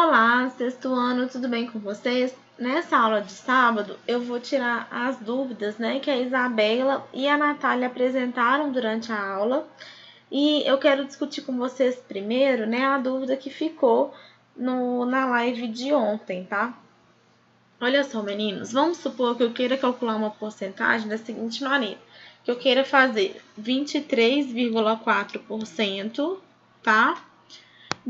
Olá, sexto ano, tudo bem com vocês? Nessa aula de sábado, eu vou tirar as dúvidas, que a Isabela e a Natália apresentaram durante a aula. E eu quero discutir com vocês primeiro, a dúvida que ficou na live de ontem, tá? Olha só, meninos, vamos supor que eu queira calcular uma porcentagem da seguinte maneira. Que eu queira fazer 23,4%, tá?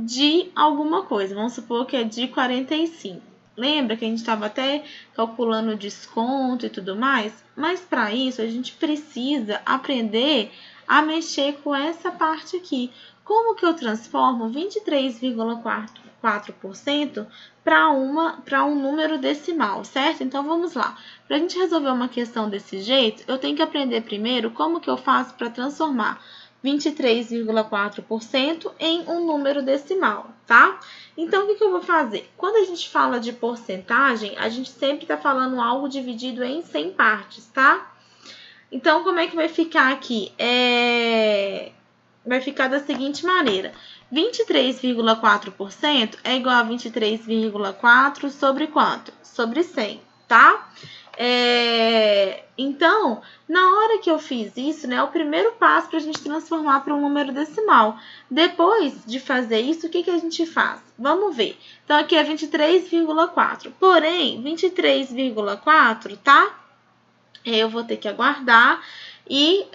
De alguma coisa. Vamos supor que é de 45. Lembra que a gente estava até calculando o desconto e tudo mais? Mas para isso a gente precisa aprender a mexer com essa parte aqui. Como que eu transformo 23,4% para um número decimal, certo? Então vamos lá. Para a gente resolver uma questão desse jeito, eu tenho que aprender primeiro como que eu faço para transformar 23,4% em um número decimal, tá? Então, o que eu vou fazer? Quando a gente fala de porcentagem, a gente sempre está falando algo dividido em 100 partes, tá? Então, como é que vai ficar aqui? Vai ficar da seguinte maneira. 23,4% é igual a 23,4 sobre quanto? Sobre 100, tá? Então, na hora que eu fiz isso, é o primeiro passo para a gente transformar para um número decimal. Depois de fazer isso, o que a gente faz? Vamos ver. Então, aqui é 23,4. Porém, 23,4, tá? Eu vou ter que aguardar e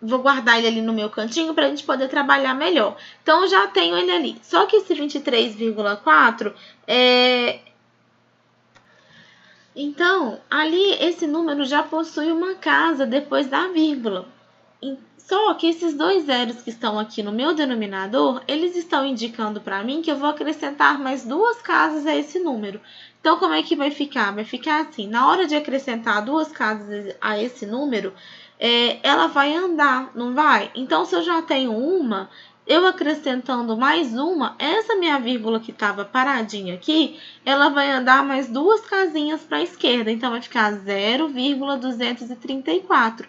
vou guardar ele ali no meu cantinho para a gente poder trabalhar melhor. Então, eu já tenho ele ali. Só que esse 23,4 Então, ali esse número já possui uma casa depois da vírgula. Só que esses dois zeros que estão aqui no meu denominador, eles estão indicando para mim que eu vou acrescentar mais duas casas a esse número. Então, como é que vai ficar? Vai ficar assim, na hora de acrescentar duas casas a esse número, ela vai andar, não vai? Então, se eu já tenho uma, eu acrescentando mais uma, essa minha vírgula que estava paradinha aqui, ela vai andar mais duas casinhas para a esquerda. Então, vai ficar 0,234.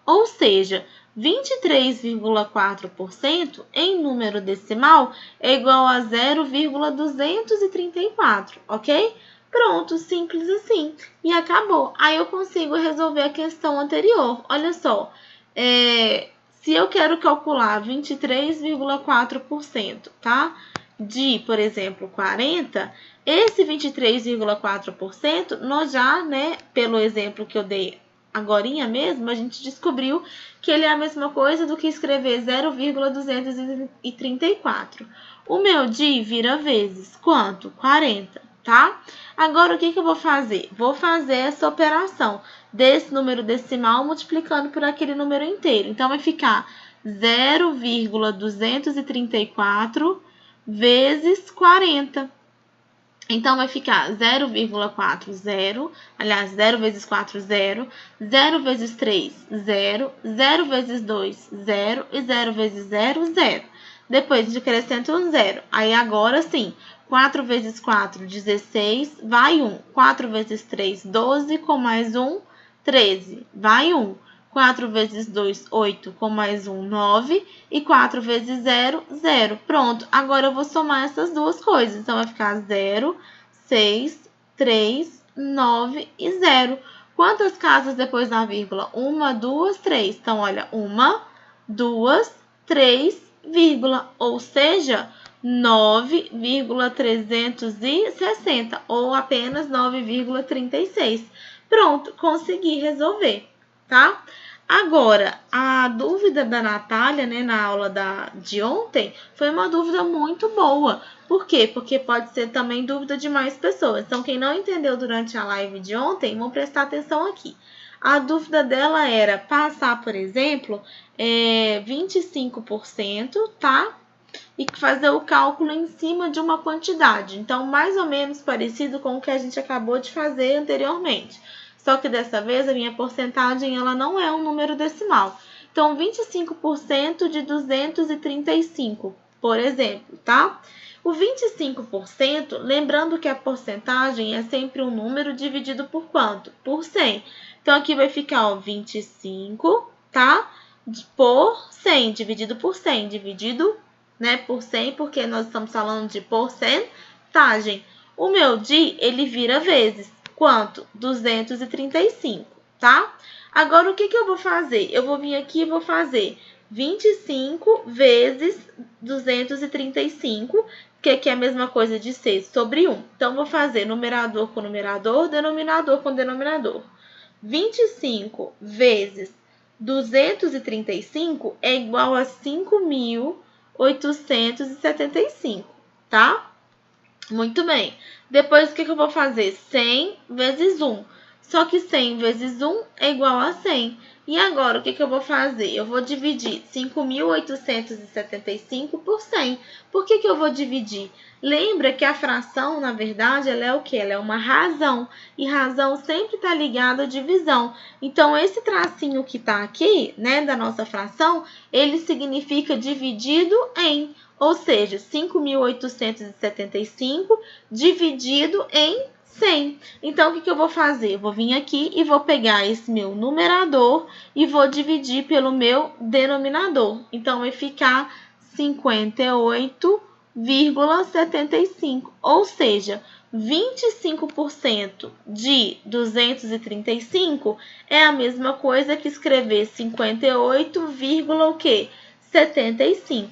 Ou seja, 23,4% em número decimal é igual a 0,234, ok? Pronto, simples assim. E acabou. Aí eu consigo resolver a questão anterior. Olha só, se eu quero calcular 23,4%, tá? De, por exemplo, 40, esse 23,4%, nós já, pelo exemplo que eu dei agorinha mesmo, a gente descobriu que ele é a mesma coisa do que escrever 0,234. O meu de vira vezes quanto? 40, tá? Agora, o que eu vou fazer? Vou fazer essa operação desse número decimal multiplicando por aquele número inteiro. Então, vai ficar 0,234 vezes 40. Então, vai ficar 0,40, aliás, 0 vezes 4, 0, 0 vezes 3, 0, 0 vezes 2, 0 e 0 vezes 0, 0. Depois, a gente acrescenta um 0. Aí, agora sim, 4 vezes 4, 16, vai 1. 4 vezes 3, 12, com mais 1, 13, vai 1. 4 vezes 2, 8, com mais 1, 9. E 4 vezes 0, 0. Pronto, agora eu vou somar essas duas coisas. Então, vai ficar 0, 6, 3, 9 e 0. Quantas casas depois da vírgula? 1, 2, 3. Então, olha, 1, 2, 3, vírgula. Ou seja, 9,360 ou apenas 9,36. Pronto, consegui resolver, tá? Agora, a dúvida da Natália, na aula de ontem, foi uma dúvida muito boa. Por quê? Porque pode ser também dúvida de mais pessoas. Então, quem não entendeu durante a live de ontem, vão prestar atenção aqui. A dúvida dela era passar, por exemplo, 25%, tá? E fazer o cálculo em cima de uma quantidade. Então, mais ou menos parecido com o que a gente acabou de fazer anteriormente. Só que dessa vez a minha porcentagem ela não é um número decimal. Então, 25% de 235, por exemplo, tá? O 25%, lembrando que a porcentagem é sempre um número dividido por quanto? Por 100. Então, aqui vai ficar, ó, 25, tá? Por 100, dividido por 100, dividido né, por 100, porque nós estamos falando de porcentagem. O meu DI, ele vira vezes. Quanto? 235, tá? Agora, o que eu vou fazer? Eu vou vir aqui e vou fazer 25 vezes 235, que aqui é a mesma coisa de 6 sobre 1. Então, vou fazer numerador com numerador, denominador com denominador. 25 vezes 235 é igual a 5.875, tá? Muito bem. Depois, o que eu vou fazer? 100 vezes 1. Só que 100 vezes 1 é igual a 100. E agora, o que eu vou fazer? Eu vou dividir 5.875 por 100. Por que eu vou dividir? Lembra que a fração, na verdade, ela é o quê? Ela é uma razão. E razão sempre está ligada à divisão. Então, esse tracinho que está aqui, né, da nossa fração, ele significa dividido em. Ou seja, 5.875 dividido em 100. Então, o que eu vou fazer? Eu vou vir aqui e vou pegar esse meu numerador e vou dividir pelo meu denominador. Então, vai ficar 58,75. Ou seja, 25% de 235 é a mesma coisa que escrever 58, o quê? 75,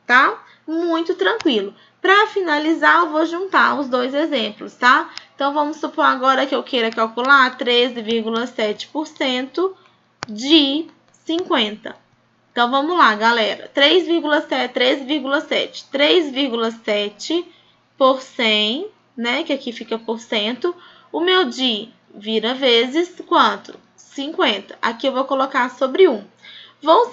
tá? Muito tranquilo. Para finalizar, eu vou juntar os dois exemplos, tá? Então, vamos supor agora que eu queira calcular 13,7% de 50. Então, vamos lá, galera. 3,7 por 100, né? Que aqui fica por cento. O meu DI vira vezes quanto? 50. Aqui eu vou colocar sobre 1. Vou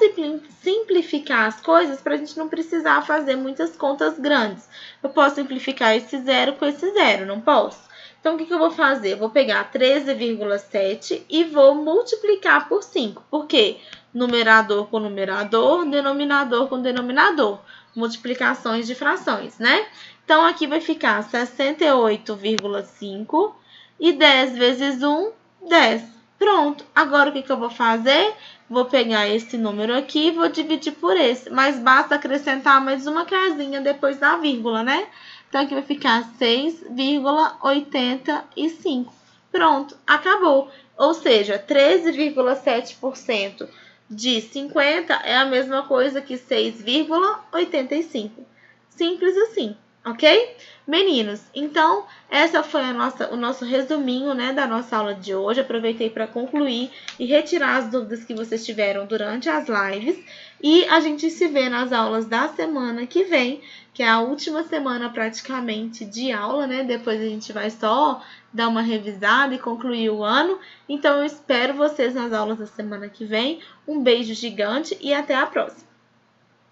simplificar as coisas para a gente não precisar fazer muitas contas grandes. Eu posso simplificar esse zero com esse zero, não posso? Então, o que eu vou fazer? Eu vou pegar 13,7 e vou multiplicar por 5. Por quê? Numerador com numerador, denominador com denominador. Multiplicações de frações, né? Então, aqui vai ficar 68,5 e 10 vezes 1, 10. Pronto. Agora, o que eu vou fazer? Vou pegar esse número aqui e vou dividir por esse. Mas basta acrescentar mais uma casinha depois da vírgula, né? Então, aqui vai ficar 6,85. Pronto, acabou. Ou seja, 13,7% de 50 é a mesma coisa que 6,85. Simples assim, ok? Meninos, então, essa foi o nosso resuminho, né, da nossa aula de hoje. Aproveitei para concluir e retirar as dúvidas que vocês tiveram durante as lives. E a gente se vê nas aulas da semana que vem, que é a última semana praticamente de aula, né? Depois a gente vai só dar uma revisada e concluir o ano. Então, eu espero vocês nas aulas da semana que vem. Um beijo gigante e até a próxima!